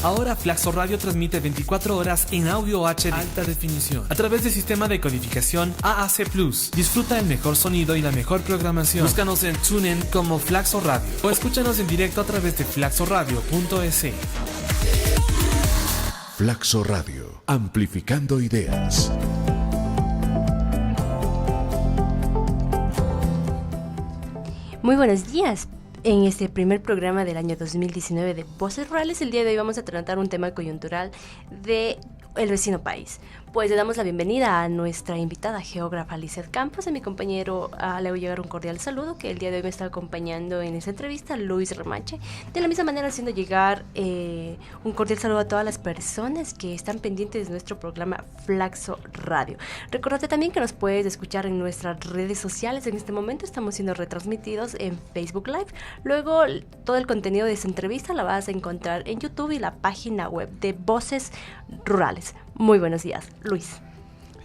Ahora Flaxo Radio transmite 24 horas en audio HD alta definición a través del sistema de codificación AAC+. Disfruta el mejor sonido y la mejor programación. Búscanos en TuneIn como Flaxo Radio o escúchanos en directo a través de flaxoradio.es. Flaxo Radio, amplificando ideas. Muy buenos días. En este primer programa del año 2019 de Voces Rurales, el día de hoy vamos a tratar un tema coyuntural de el vecino país. Pues le damos la bienvenida a nuestra invitada geógrafa Lizeth Campos, a mi compañero le voy a llegar un cordial saludo, que el día de hoy me está acompañando en esta entrevista, Luis Remache. De la misma manera haciendo llegar un cordial saludo a todas las personas que están pendientes de nuestro programa Flaxo Radio. Recordate también que nos puedes escuchar en nuestras redes sociales. En este momento estamos siendo retransmitidos en Facebook Live. Luego todo el contenido de esta entrevista la vas a encontrar en YouTube y la página web de Voces Rurales. Muy buenos días, Luis.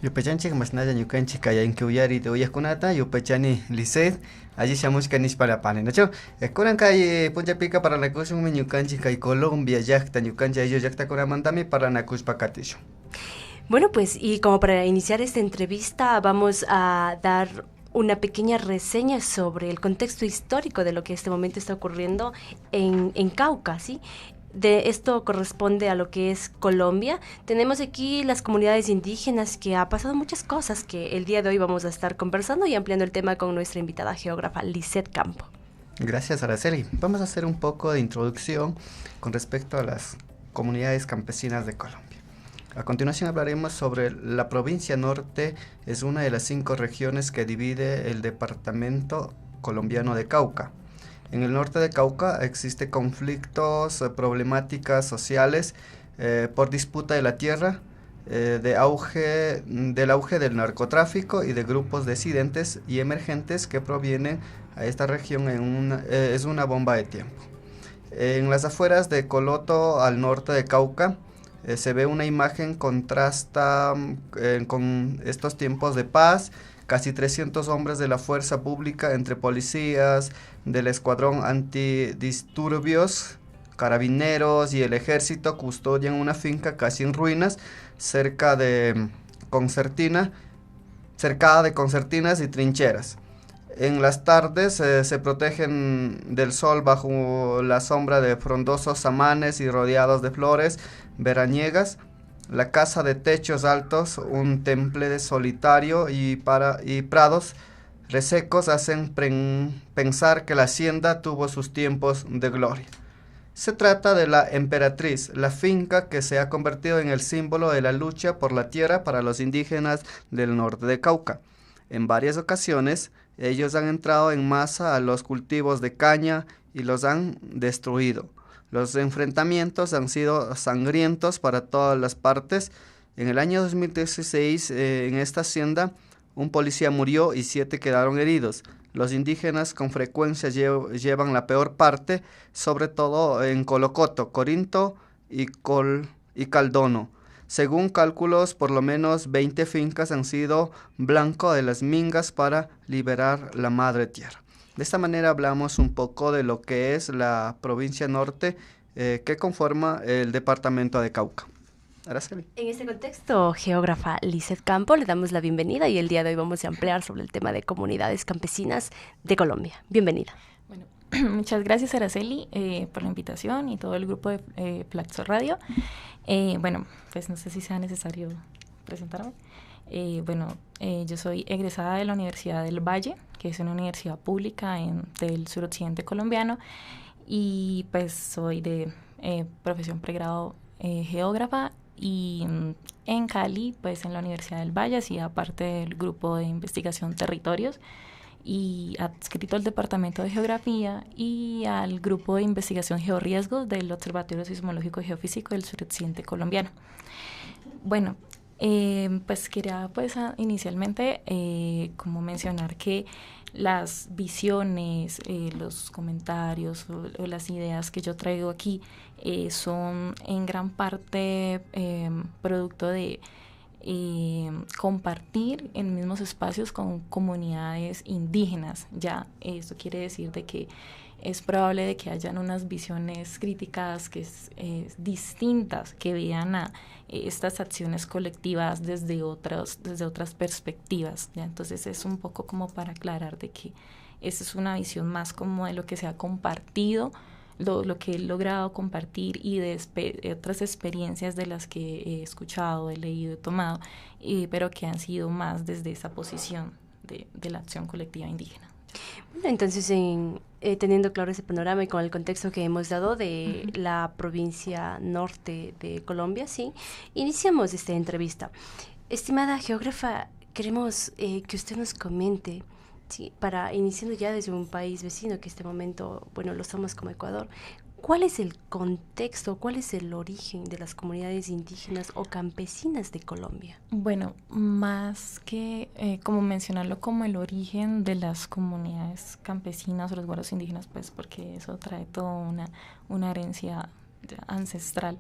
Yupechanchik masnaya ñukanchik kayanki uyari de uyaskunata yupechani Lizeth allí llamamos canis para pane nacho kuran kay punchapika para la cosa un ñukanchik kay Colombia yakta ñukancha ellos yakta kuramantami para nakus pakatisho. Bueno, pues y como para iniciar esta entrevista vamos a dar una pequeña reseña sobre el contexto histórico de lo que en este momento está ocurriendo en Cauca, ¿sí? De esto corresponde a lo que es Colombia. Tenemos aquí las comunidades indígenas, que ha pasado muchas cosas que el día de hoy vamos a estar conversando y ampliando el tema con nuestra invitada geógrafa Lizeth Campos. Gracias, Araceli. Vamos a hacer un poco de introducción con respecto a las comunidades campesinas de Colombia. A continuación hablaremos sobre la provincia norte. Es una de las 5 regiones que divide el departamento colombiano de Cauca. En el norte de Cauca existen conflictos, problemáticas sociales por disputa de la tierra, del auge del narcotráfico y de grupos disidentes y emergentes que provienen a esta región es una bomba de tiempo. En las afueras de Coloto, al norte de Cauca, se ve una imagen contrasta con estos tiempos de paz. Casi 300 hombres de la fuerza pública, entre policías, del escuadrón antidisturbios, carabineros y el ejército, custodian una finca casi en ruinas, cercada de concertinas y trincheras. En las tardes se protegen del sol bajo la sombra de frondosos samanes y rodeados de flores veraniegas. La casa de techos altos, un temple solitario y prados resecos hacen pensar que la hacienda tuvo sus tiempos de gloria. Se trata de la Emperatriz, la finca que se ha convertido en el símbolo de la lucha por la tierra para los indígenas del norte de Cauca. En varias ocasiones, ellos han entrado en masa a los cultivos de caña y los han destruido. Los enfrentamientos han sido sangrientos para todas las partes. En el año 2016, en esta hacienda, un policía murió y 7 quedaron heridos. Los indígenas con frecuencia llevan la peor parte, sobre todo en Colocoto, Corinto y Caldono. Según cálculos, por lo menos 20 fincas han sido blanco de las mingas para liberar la madre tierra. De esta manera hablamos un poco de lo que es la provincia norte que conforma el departamento de Cauca. Araceli. En este contexto, geógrafa Lizeth Campos, le damos la bienvenida y el día de hoy vamos a ampliar sobre el tema de comunidades campesinas de Colombia. Bienvenida. Bueno, muchas gracias, Araceli, por la invitación y todo el grupo de Flaxo Radio. Bueno, pues no sé si sea necesario presentarme. Yo soy egresada de la Universidad del Valle, que es una universidad pública del suroccidente colombiano, y pues soy de profesión pregrado geógrafa, y en Cali, pues en la Universidad del Valle, hacía parte del grupo de investigación territorios y adscrito al Departamento de Geografía y al grupo de investigación georriesgos del Observatorio Sismológico y Geofísico del suroccidente colombiano. Bueno, pues quería inicialmente como mencionar que las visiones, los comentarios o las ideas que yo traigo aquí son en gran parte producto de compartir en mismos espacios con comunidades indígenas. Ya esto quiere decir de que es probable de que hayan unas visiones críticas que distintas, que vean a estas acciones colectivas desde otras perspectivas, ¿ya? Entonces es un poco como para aclarar de que esa es una visión más como de lo que se ha compartido, lo que he logrado compartir y de otras experiencias de las que he escuchado, he leído, he tomado, pero que han sido más desde esa posición de la acción colectiva indígena. Bueno, entonces, teniendo claro ese panorama y con el contexto que hemos dado de la provincia norte de Colombia, sí, iniciamos esta entrevista. Estimada geógrafa, queremos que usted nos comente, sí, para iniciando ya desde un país vecino que en este momento, bueno, lo somos como Ecuador, ¿cuál es el contexto, cuál es el origen de las comunidades indígenas o campesinas de Colombia? Bueno, más que como mencionarlo como el origen de las comunidades campesinas o los pueblos indígenas, pues porque eso trae toda una herencia ancestral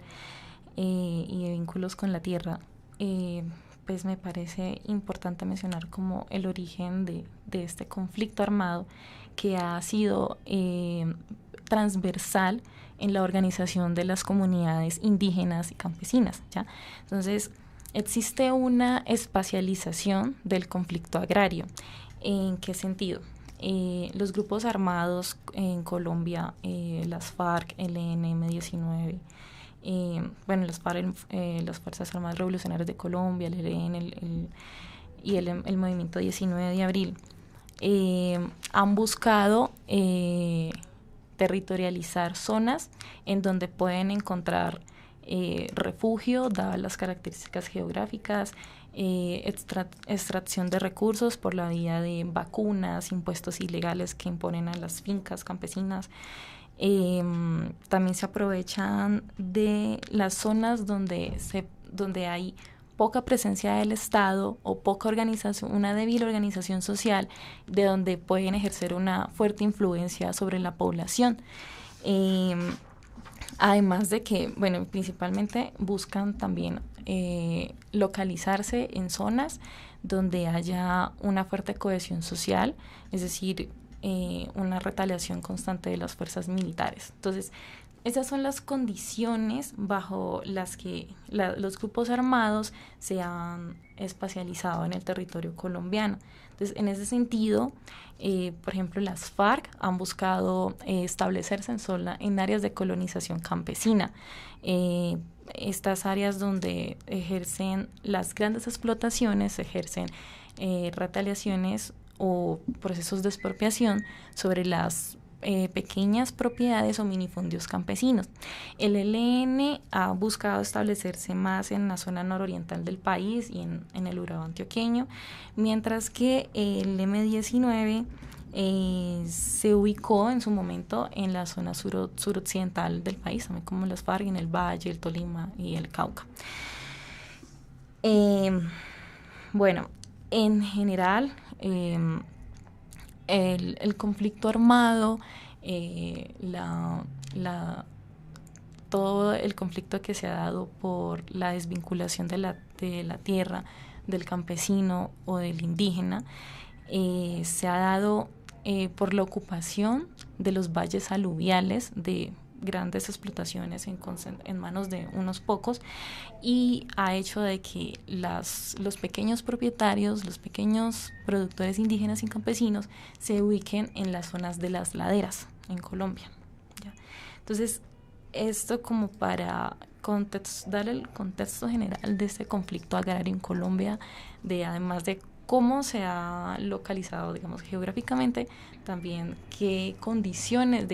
y de vínculos con la tierra, pues me parece importante mencionar como el origen de este conflicto armado que ha sido transversal en la organización de las comunidades indígenas y campesinas, ¿ya? Entonces, existe una espacialización del conflicto agrario. ¿En qué sentido? Los grupos armados en Colombia, las FARC, el ELN-M-19, bueno, las FARC, las Fuerzas Armadas Revolucionarias de Colombia, el ELN y el Movimiento 19 de Abril, han buscado territorializar zonas en donde pueden encontrar refugio, dadas las características geográficas, extracción de recursos por la vía de vacunas, impuestos ilegales que imponen a las fincas campesinas. También se aprovechan de las zonas donde hay poca presencia del Estado o poca organización, una débil organización social, de donde pueden ejercer una fuerte influencia sobre la población. Además de que, bueno, principalmente buscan también localizarse en zonas donde haya una fuerte cohesión social, es decir, una retaliación constante de las fuerzas militares. Entonces, esas son las condiciones bajo las que los grupos armados se han espacializado en el territorio colombiano. Entonces, en ese sentido, por ejemplo, las FARC han buscado establecerse en áreas de colonización campesina. Estas áreas donde ejercen las grandes explotaciones, ejercen retaliaciones o procesos de expropiación sobre las pequeñas propiedades o minifundios campesinos. El ELN ha buscado establecerse más en la zona nororiental del país y en el Urabá antioqueño, mientras que el M-19 se ubicó en su momento en la zona suroccidental del país, también como las FARC, en el Valle, el Tolima y el Cauca. Bueno, en general, el conflicto armado, todo el conflicto que se ha dado por la desvinculación de la tierra, del campesino o del indígena, se ha dado por la ocupación de los valles aluviales de grandes explotaciones en manos de unos pocos, y ha hecho de que los pequeños propietarios, los pequeños productores indígenas y campesinos se ubiquen en las zonas de las laderas en Colombia, ¿ya? Entonces, esto como para dar el contexto general de este conflicto agrario en Colombia, además de cómo se ha localizado, digamos, geográficamente, también de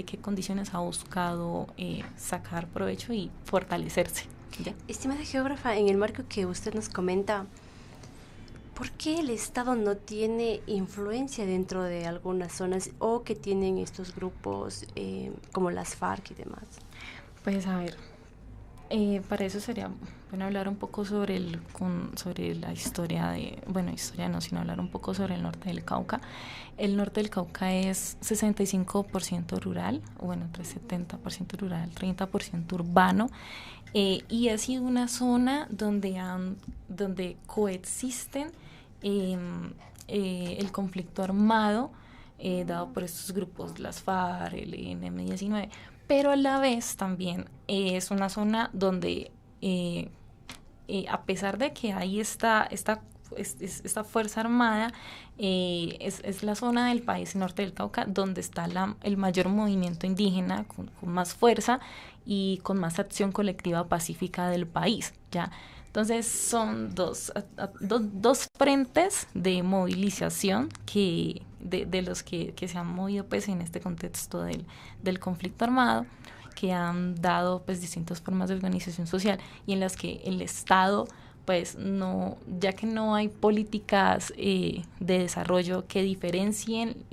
qué condiciones ha buscado sacar provecho y fortalecerse, ¿ya? Estimada geógrafa, en el marco que usted nos comenta, ¿por qué el Estado no tiene influencia dentro de algunas zonas o que tienen estos grupos como las FARC y demás? Pues a ver, para eso sería bueno hablar un poco sobre la historia sino hablar un poco sobre el norte del Cauca. El norte del Cauca es 65% rural, entre 70% rural, 30% urbano, y ha sido una zona donde coexisten el conflicto armado dado por estos grupos, las FARC, el M-19, pero a la vez también es una zona donde a pesar de que hay esta Fuerza Armada, es la zona del país norte del Cauca donde está el mayor movimiento indígena con más fuerza y con más acción colectiva pacífica del país, ¿ya? Entonces son dos frentes de movilización de los que se han movido pues en este contexto del conflicto armado, que han dado pues distintas formas de organización social y en las que el Estado pues no, ya que no hay políticas de desarrollo que diferencien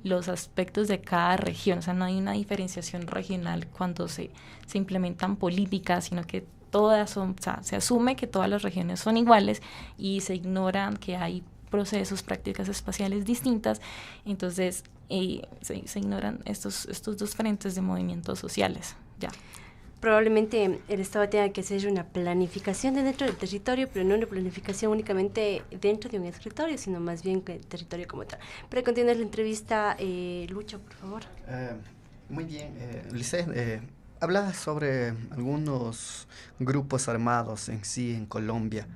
los aspectos de cada región, o sea, no hay una diferenciación regional cuando se implementan políticas, sino que todas son, o sea, se asume que todas las regiones son iguales y se ignoran que hay procesos, prácticas espaciales distintas, entonces se ignoran estos dos frentes de movimientos sociales, ya. Probablemente el Estado tenga que hacer una planificación dentro del territorio, pero no una planificación únicamente dentro de un escritorio, sino más bien el territorio como tal. Para continuar la entrevista, Lucho, por favor. Muy bien, Lice, habla sobre algunos grupos armados en sí en Colombia.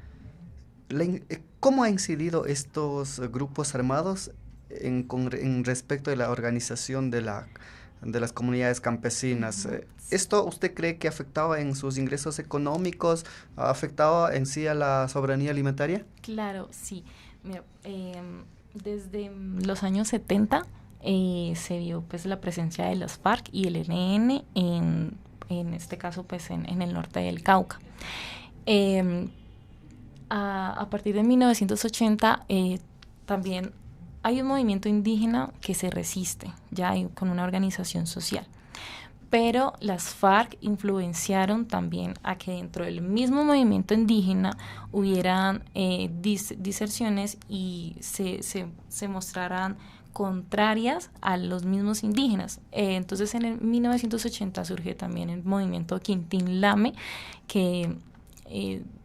¿Cómo han incidido estos grupos armados en respecto de la organización de las comunidades campesinas? ¿Esto usted cree que afectaba en sus ingresos económicos, afectaba en sí a la soberanía alimentaria? Claro, sí. Mira, desde los años 70 se vio pues la presencia de las FARC y el ELN en este caso pues en el norte del Cauca. A partir de 1980 también hay un movimiento indígena que se resiste, ya con una organización social. Pero las FARC influenciaron también a que dentro del mismo movimiento indígena hubieran diserciones y se mostraran contrarias a los mismos indígenas. Entonces en el 1980 surge también el movimiento Quintín Lame, que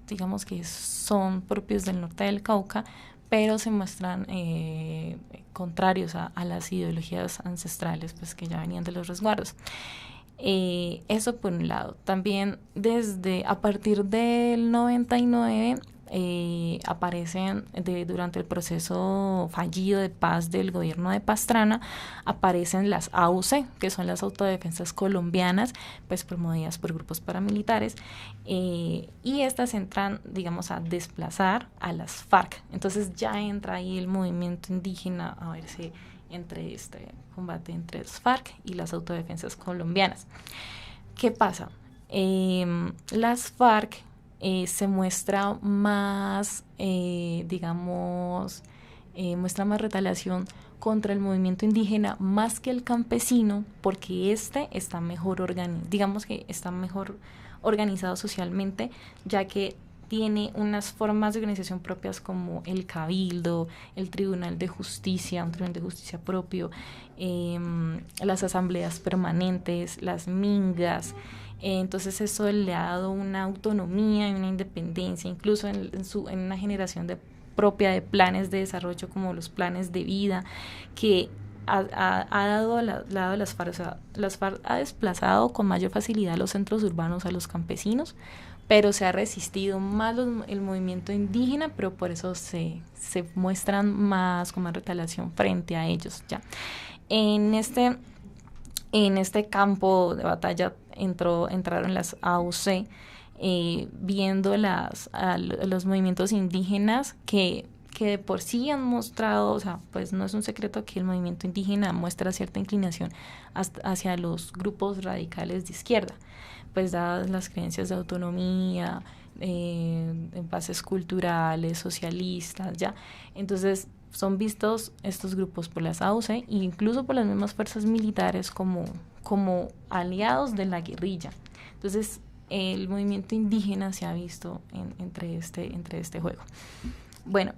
digamos que son propios del norte del Cauca, pero se muestran contrarios a las ideologías ancestrales pues que ya venían de los resguardos. Eso por un lado. También a partir del 99 aparecen durante el proceso fallido de paz del gobierno de Pastrana, aparecen las AUC, que son las autodefensas colombianas, pues promovidas por grupos paramilitares, y estas entran, digamos, a desplazar a las FARC. Entonces ya entra ahí el movimiento indígena a verse entre este combate entre las FARC y las autodefensas colombianas. ¿Qué pasa? Las FARC se muestra más, muestra más retaliación contra el movimiento indígena más que el campesino, porque está mejor organizado socialmente, ya que tiene unas formas de organización propias como el cabildo, el tribunal de justicia, un tribunal de justicia propio, las asambleas permanentes, las mingas. Entonces eso le ha dado una autonomía y una independencia, incluso en una generación propia de planes de desarrollo como los planes de vida, que ha dado a las FARC. O sea, las FARC ha desplazado con mayor facilidad a los centros urbanos, a los campesinos, pero se ha resistido más el movimiento indígena, pero por eso se muestran más con más retaliación frente a ellos. Ya en este campo de batalla entraron las AUC, viendo los movimientos indígenas que de por sí han mostrado, o sea, pues no es un secreto que el movimiento indígena muestra cierta inclinación hacia los grupos radicales de izquierda, pues dadas las creencias de autonomía, en bases culturales, socialistas, ya. Entonces son vistos estos grupos por las AUC e incluso por las mismas fuerzas militares como aliados de la guerrilla. Entonces el movimiento indígena se ha visto entre este juego. Bueno,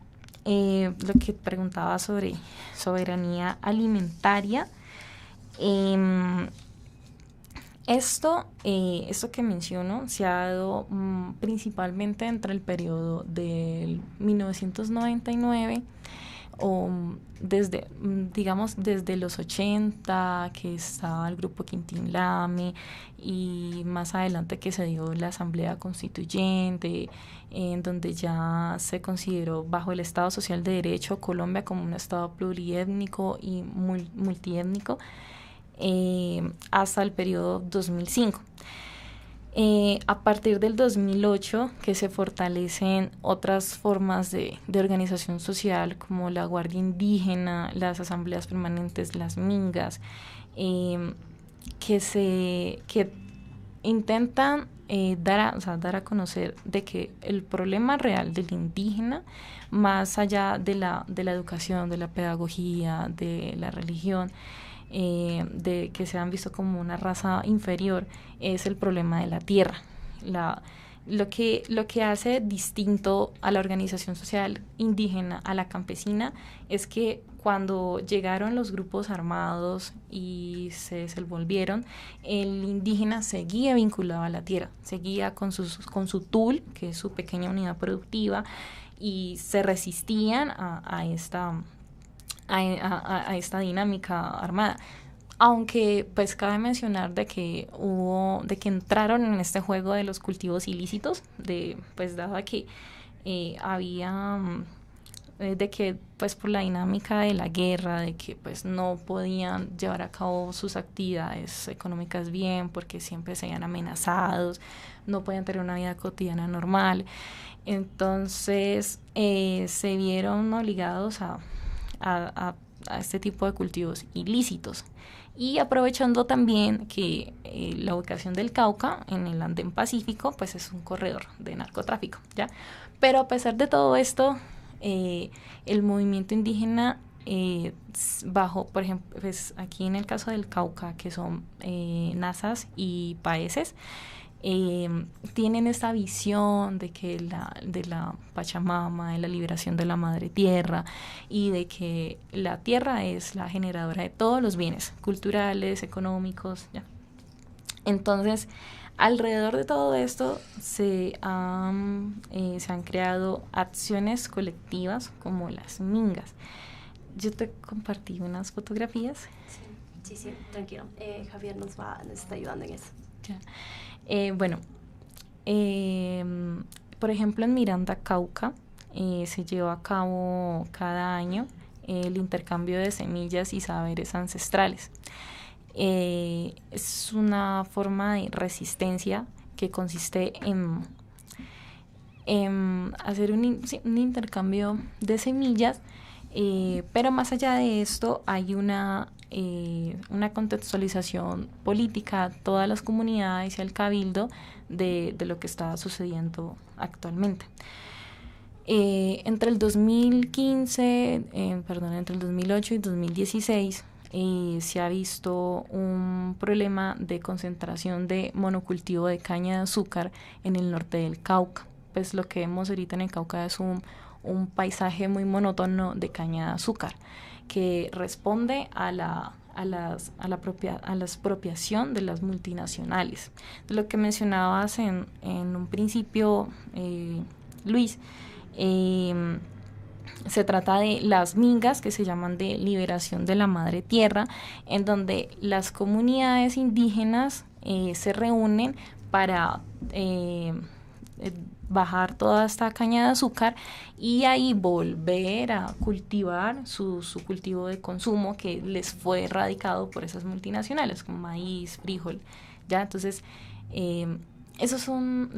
lo que preguntaba sobre soberanía alimentaria, esto que menciono se ha dado principalmente entre el periodo del 1999 desde, digamos, desde los 80, que estaba el grupo Quintín Lame, y más adelante que se dio la Asamblea Constituyente, en donde ya se consideró bajo el Estado Social de Derecho Colombia como un Estado pluriétnico y multiétnico, hasta el periodo 2005. A partir del 2008, que se fortalecen otras formas de organización social, como la Guardia Indígena, las asambleas permanentes, las mingas, que intentan dar a conocer de que el problema real del indígena, más allá de la educación, de la pedagogía, de la religión, de que se han visto como una raza inferior, es el problema de la tierra. Lo que hace distinto a la organización social indígena a la campesina es que cuando llegaron los grupos armados y se desenvolvieron, el indígena seguía vinculado a la tierra, seguía con su TUL, que es su pequeña unidad productiva, y se resistían a esta dinámica armada. Aunque pues cabe mencionar de que entraron en este juego de los cultivos ilícitos, dado que había de que pues por la dinámica de la guerra, de que pues no podían llevar a cabo sus actividades económicas bien porque siempre se veían amenazados, no podían tener una vida cotidiana normal. Entonces se vieron obligados a este tipo de cultivos ilícitos. Y aprovechando también que la ubicación del Cauca en el Andén Pacífico pues es un corredor de narcotráfico, ¿ya? Pero a pesar de todo esto, el movimiento indígena bajo, por ejemplo, pues aquí en el caso del Cauca, que son nazas y paeses, tienen esta visión de que de la Pachamama, de la liberación de la madre tierra, y de que la tierra es la generadora de todos los bienes culturales, económicos, ¿ya? Entonces, alrededor de todo esto se han creado acciones colectivas como las mingas. Yo te compartí unas fotografías. Sí, tranquilo. Javier nos está ayudando en eso. Ya. Por ejemplo, en Miranda, Cauca, se lleva a cabo cada año el intercambio de semillas y saberes ancestrales. Es una forma de resistencia que consiste en hacer un intercambio de semillas, pero más allá de esto hay una contextualización política a todas las comunidades y al cabildo de lo que está sucediendo actualmente. Entre el 2015, entre el 2008 y 2016 se ha visto un problema de concentración de monocultivo de caña de azúcar en el norte del Cauca. Pues lo que vemos ahorita en el Cauca es un paisaje muy monótono de caña de azúcar que responde a la expropiación de las multinacionales. Lo que mencionabas en un principio, Luis, se trata de las mingas, que se llaman de liberación de la madre tierra, en donde las comunidades indígenas se reúnen para bajar toda esta caña de azúcar y ahí volver a cultivar su cultivo de consumo que les fue erradicado por esas multinacionales, como maíz, frijol, ¿ya? Entonces, esos son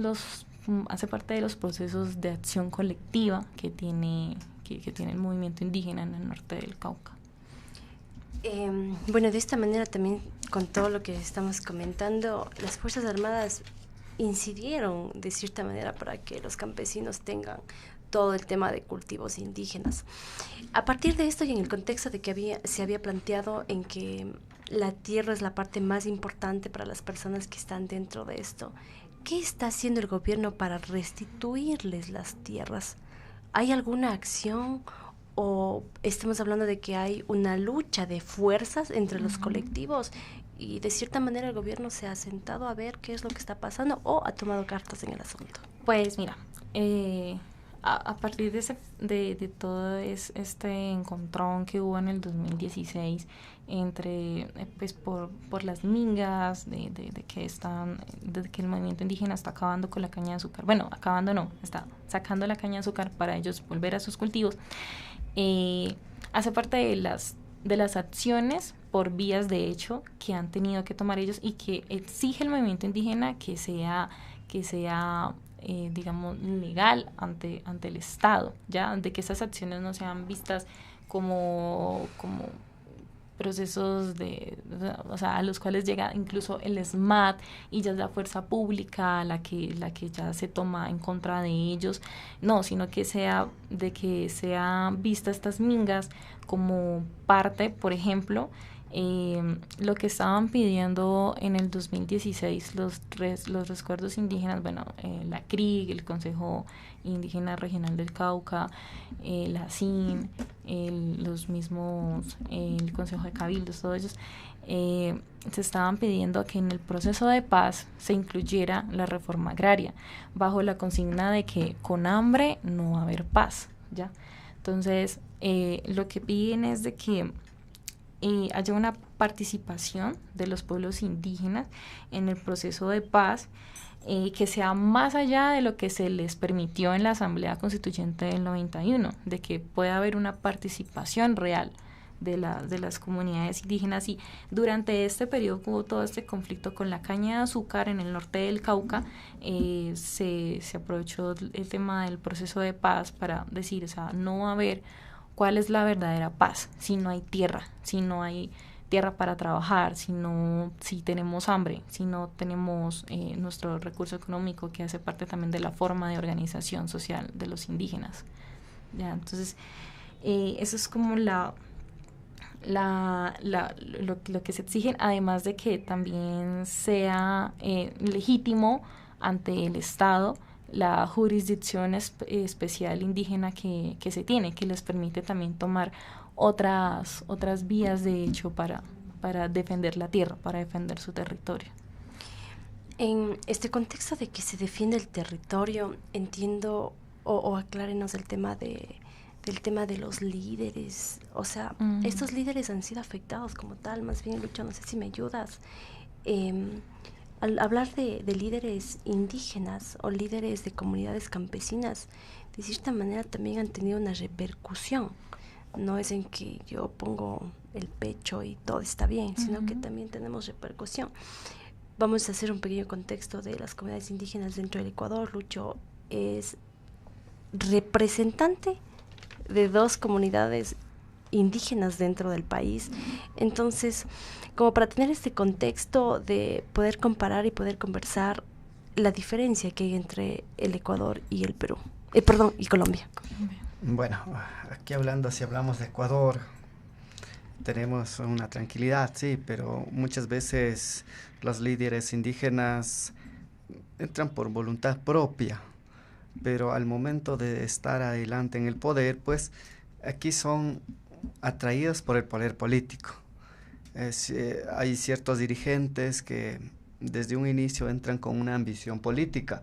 hace parte de los procesos de acción colectiva que tiene el movimiento indígena en el norte del Cauca. De esta manera también, con todo lo que estamos comentando, las Fuerzas Armadas incidieron de cierta manera para que los campesinos tengan todo el tema de cultivos indígenas. A partir de esto y en el contexto de que se había planteado en que la tierra es la parte más importante para las personas que están dentro de esto, ¿qué está haciendo el gobierno para restituirles las tierras? ¿Hay alguna acción o estamos hablando de que hay una lucha de fuerzas entre los colectivos? Y de cierta manera el gobierno se ha sentado a ver qué es lo que está pasando o ha tomado cartas en el asunto. Pues mira, a partir de todo este encontrón que hubo en el 2016 entre, pues por las mingas, de que el movimiento indígena está acabando con la caña de azúcar. Bueno, acabando no, está sacando la caña de azúcar para ellos volver a sus cultivos. Hace parte de las acciones por vías de hecho que han tenido que tomar ellos y que exige el movimiento indígena que sea digamos, legal ante el Estado, ya, de que esas acciones no sean vistas como procesos o sea, a los cuales llega incluso el SMAT y ya es la fuerza pública la que ya se toma en contra de ellos, no, sino que sean vistas estas mingas como parte, por ejemplo, lo que estaban pidiendo en el 2016 los resguardos indígenas, bueno, la CRIG, el Consejo Indígena Regional del Cauca, la CIN, los mismos, el Consejo de Cabildos, todos ellos, se estaban pidiendo que en el proceso de paz se incluyera la reforma agraria, bajo la consigna de que con hambre no va a haber paz, ¿ya? Entonces, lo que piden es de que haya una participación de los pueblos indígenas en el proceso de paz, que sea más allá de lo que se les permitió en la Asamblea Constituyente del 91, de que pueda haber una participación real de las comunidades indígenas. Y durante este periodo hubo todo este conflicto con la caña de azúcar en el norte del Cauca, se aprovechó el tema del proceso de paz para decir, o sea, no va a haber cuál es la verdadera paz si no hay tierra para trabajar, si tenemos hambre, si no tenemos nuestro recurso económico que hace parte también de la forma de organización social de los indígenas. ¿Ya? Entonces, eso es como lo que se exigen, además de que también sea legítimo ante el Estado la jurisdicción especial indígena que se tiene, que les permite también tomar otras vías de hecho para defender la tierra, para defender su territorio. En este contexto de que se defiende el territorio, entiendo, o aclárenos del tema de los líderes, o sea, estos líderes han sido afectados como tal, más bien, Lucho, no sé si me ayudas. Al hablar de líderes indígenas o líderes de comunidades campesinas, de cierta manera también han tenido una repercusión. No es en que yo pongo el pecho y todo está bien, sino que también tenemos repercusión. Vamos a hacer un pequeño contexto de las comunidades indígenas dentro del Ecuador. Lucho es representante de 2 comunidades indígenas dentro del país. Entonces, como para tener este contexto de poder comparar y poder conversar la diferencia que hay entre el Ecuador y el Perú, y Colombia. Bueno, aquí si hablamos de Ecuador, tenemos una tranquilidad, sí, pero muchas veces los líderes indígenas entran por voluntad propia, pero al momento de estar adelante en el poder, pues aquí son atraídos por el poder político. Hay ciertos dirigentes que desde un inicio entran con una ambición política,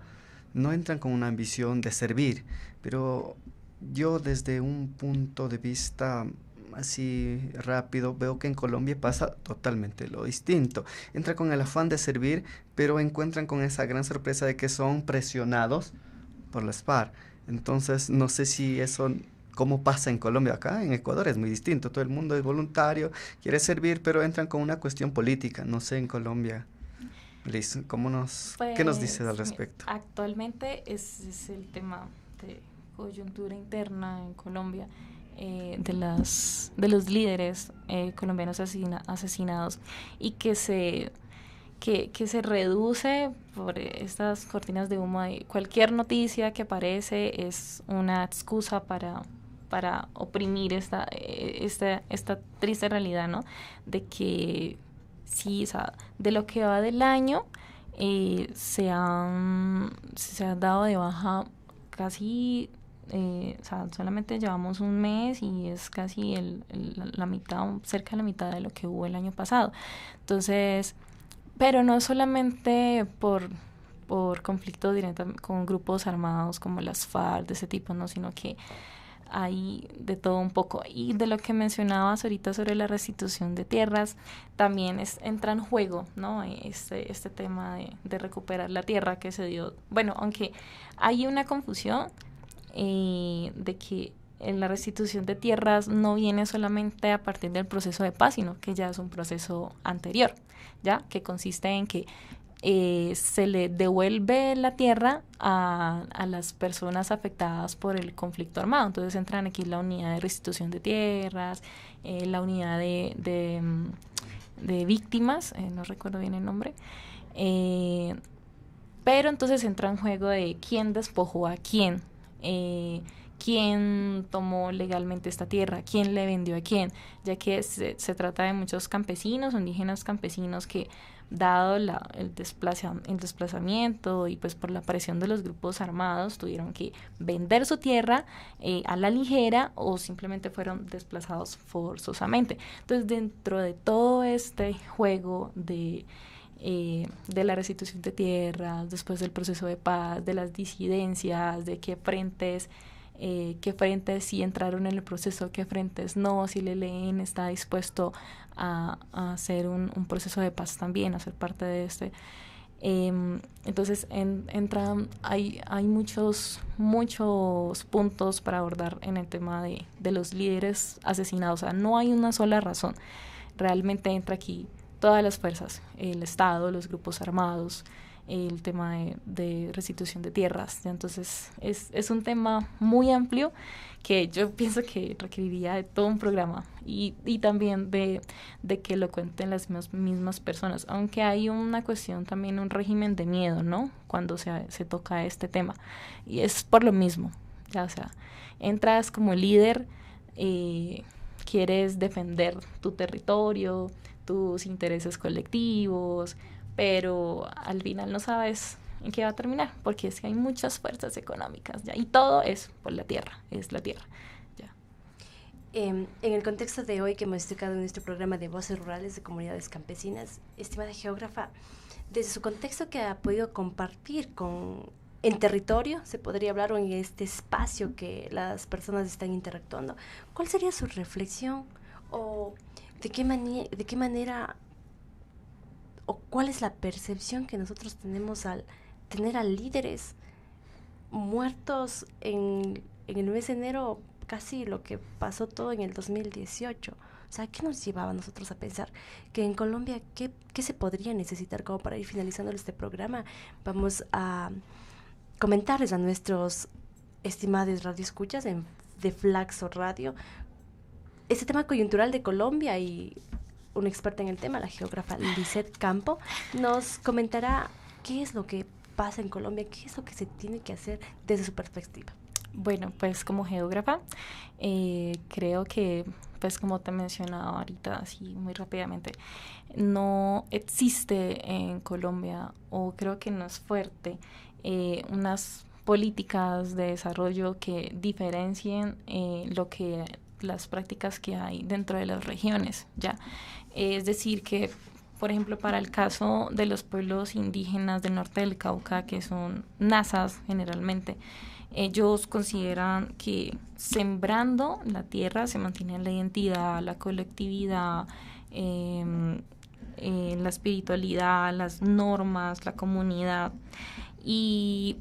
no entran con una ambición de servir, pero yo desde un punto de vista así rápido veo que en Colombia pasa totalmente lo distinto. Entran con el afán de servir, pero encuentran con esa gran sorpresa de que son presionados por las FARC. Entonces no sé si eso, cómo pasa en Colombia. Acá en Ecuador es muy distinto, todo el mundo es voluntario, quiere servir, pero entran con una cuestión política. No sé en Colombia, Liz, ¿qué nos dices al respecto? Actualmente es el tema de coyuntura interna en Colombia, de los líderes colombianos asesinados, y que se reduce por estas cortinas de humo. Cualquier noticia que aparece es una excusa para oprimir esta triste realidad, ¿no? De que sí, o sea, de lo que va del año se han dado de baja casi, o sea, solamente llevamos un mes y es casi la mitad, cerca de la mitad de lo que hubo el año pasado. Entonces, pero no solamente por por conflicto directo con grupos armados como las FARC, de ese tipo, ¿no? Sino que hay de todo un poco. Y de lo que mencionabas ahorita sobre la restitución de tierras, también entra en juego, ¿no? Este tema de recuperar la tierra que se dio. Bueno, aunque hay una confusión de que en la restitución de tierras no viene solamente a partir del proceso de paz, sino que ya es un proceso anterior, ¿ya? Que consiste en que se le devuelve la tierra a las personas afectadas por el conflicto armado. Entonces entran aquí la unidad de restitución de tierras, la unidad de víctimas, no recuerdo bien el nombre, pero entonces entra en juego de quién despojó a quién, quién tomó legalmente esta tierra, quién le vendió a quién, ya que se trata de muchos campesinos o indígenas campesinos que, dado el desplazamiento y pues por la presión de los grupos armados, tuvieron que vender su tierra a la ligera o simplemente fueron desplazados forzosamente. Entonces, dentro de todo este juego de la restitución de tierras, después del proceso de paz, de las disidencias, de qué frentes sí entraron en el proceso, qué frentes no, si el ELN está dispuesto a hacer un proceso de paz también, a ser parte de este. Entonces hay muchos puntos para abordar en el tema de los líderes asesinados. O sea, no hay una sola razón. Realmente entra aquí todas las fuerzas, el Estado, los grupos armados, el tema de restitución de tierras. Entonces es un tema muy amplio que yo pienso que requeriría de todo un programa y también de que lo cuenten las mismas personas, aunque hay una cuestión también, un régimen de miedo, ¿no? Cuando se toca este tema, y es por lo mismo, ya, o sea, entras como líder, quieres defender tu territorio, tus intereses colectivos, pero al final no sabes en qué va a terminar, porque es que hay muchas fuerzas económicas, ¿ya? Y todo es por la tierra, es la tierra, ¿ya? En el contexto de hoy que hemos tocado en nuestro programa de Voces Rurales de Comunidades Campesinas, estimada geógrafa, desde su contexto que ha podido compartir en territorio, se podría hablar, o en este espacio que las personas están interactuando, ¿cuál sería su reflexión o de qué manera o cuál es la percepción que nosotros tenemos al tener a líderes muertos en el mes de enero, casi lo que pasó todo en el 2018? O sea, ¿qué nos llevaba a nosotros a pensar que en Colombia qué se podría necesitar? Como para ir finalizando este programa, vamos a comentarles a nuestros estimados radioescuchas de Flaxo Radio este tema coyuntural de Colombia, y una experta en el tema, la geógrafa Lisette Campo, nos comentará qué es lo que pasa en Colombia, qué es lo que se tiene que hacer desde su perspectiva. Bueno, pues como geógrafa, creo que, pues como te mencionaba ahorita, así muy rápidamente, no existe en Colombia, o creo que no es fuerte, unas políticas de desarrollo que diferencien las prácticas que hay dentro de las regiones, ¿ya? Es decir, que, por ejemplo, para el caso de los pueblos indígenas del norte del Cauca, que son nazas generalmente, ellos consideran que sembrando la tierra se mantiene la identidad, la colectividad, la espiritualidad, las normas, la comunidad, y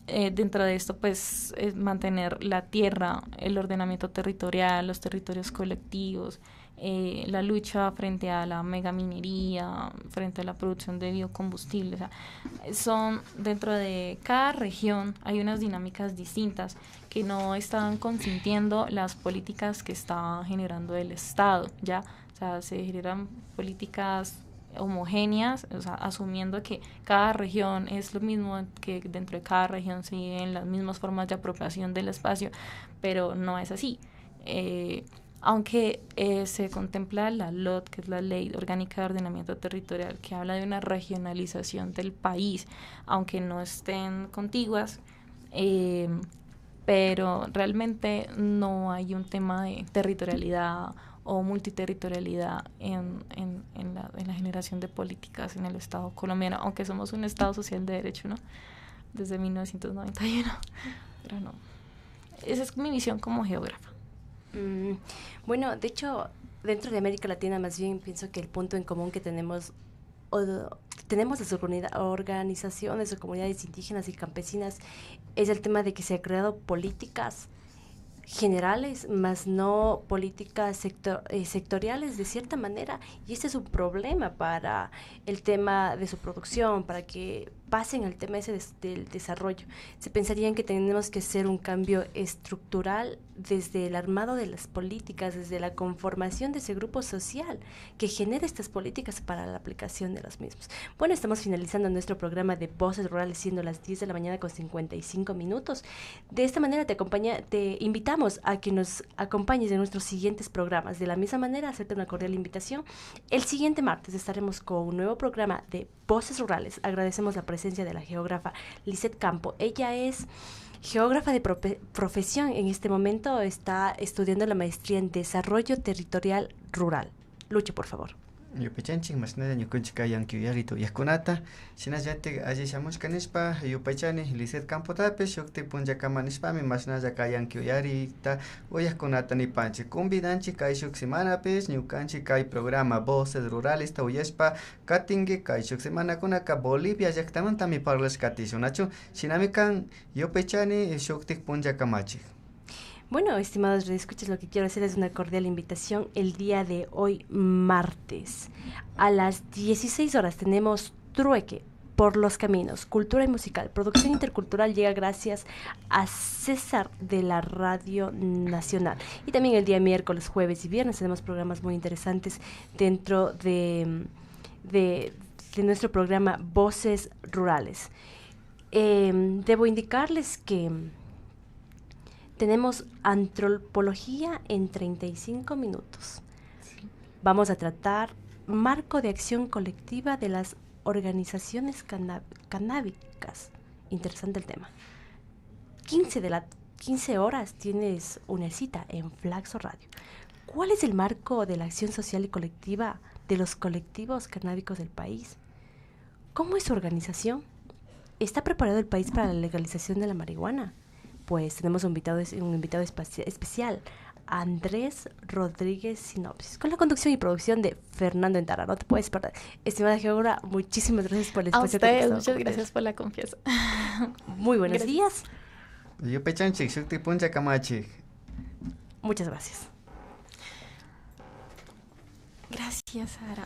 dentro de esto, pues, es mantener la tierra, el ordenamiento territorial, los territorios colectivos, la lucha frente a la megaminería, frente a la producción de biocombustibles. O sea, son, dentro de cada región hay unas dinámicas distintas que no están consintiendo las políticas que está generando el Estado, ¿ya? O sea, se generan políticas homogéneas, o sea, asumiendo que cada región es lo mismo, que dentro de cada región se viven las mismas formas de apropiación del espacio, pero no es así. Aunque se contempla la LOT, que es la Ley Orgánica de Ordenamiento Territorial, que habla de una regionalización del país, aunque no estén contiguas, pero realmente no hay un tema de territorialidad o multiterritorialidad en la generación de políticas en el Estado colombiano, aunque somos un Estado social de derecho, ¿no? Desde 1991, pero no. Esa es mi visión como geógrafa. Bueno, de hecho, dentro de América Latina más bien pienso que el punto en común que tenemos las organizaciones o comunidades indígenas y campesinas es el tema de que se han creado políticas generales, más no políticas sectoriales de cierta manera, y este es un problema para el tema de su producción, para que pasen al tema ese del desarrollo. Se pensaría que tenemos que hacer un cambio estructural desde el armado de las políticas, desde la conformación de ese grupo social que genera estas políticas para la aplicación de los mismos. Bueno, estamos finalizando nuestro programa de Voces Rurales, siendo las 10 de la mañana con 55 minutos. De esta manera te invitamos a que nos acompañes en nuestros siguientes programas. De la misma manera, hacerte una cordial invitación. El siguiente martes estaremos con un nuevo programa de Voces Rurales. Agradecemos la presencia de la geógrafa Lisette Campo. Ella es geógrafa de profesión. En este momento está estudiando la maestría en Desarrollo Territorial Rural. Luche, por favor. Yupaychanchik masnada ñukunchik yankiuyaritu yajkunata shinallatik allishamushka nispa yupaychani Lisette Campotapish shuktik punllakama nispami masnalla yankiuyarita uyajkunata nipanchik convidanchik kay shuk semanapish ñukanchik kay programa Voces Rurales ta uyashpa katinki kay shuk semanakunaka Bolivia llaktamantami parlashkatish nachu shinami kan yupaychani shuktik punllakamachik. Bueno, estimados redescuchas, lo que quiero hacer es una cordial invitación. El día de hoy, martes, a las 16 horas, tenemos Trueque por los Caminos, Cultura y Musical. Producción intercultural llega gracias a César de la Radio Nacional. Y también el día miércoles, jueves y viernes tenemos programas muy interesantes dentro de nuestro programa Voces Rurales. Debo indicarles que tenemos antropología en 35 minutos. Sí. Vamos a tratar marco de acción colectiva de las organizaciones canábicas. Interesante el tema. 15 horas tienes una cita en Flaxo Radio. ¿Cuál es el marco de la acción social y colectiva de los colectivos canábicos del país? ¿Cómo es su organización? ¿Está preparado el país para la legalización de la marihuana? Pues tenemos un invitado especial, Andrés Rodríguez Sinopsis, con la conducción y producción de Fernando Entara. No te puedes perder. Estimada geógrafa, muchísimas gracias por el espacio. A ustedes, muchas gracias por la confianza. Muy buenos días. Muchas gracias. Gracias, Sara.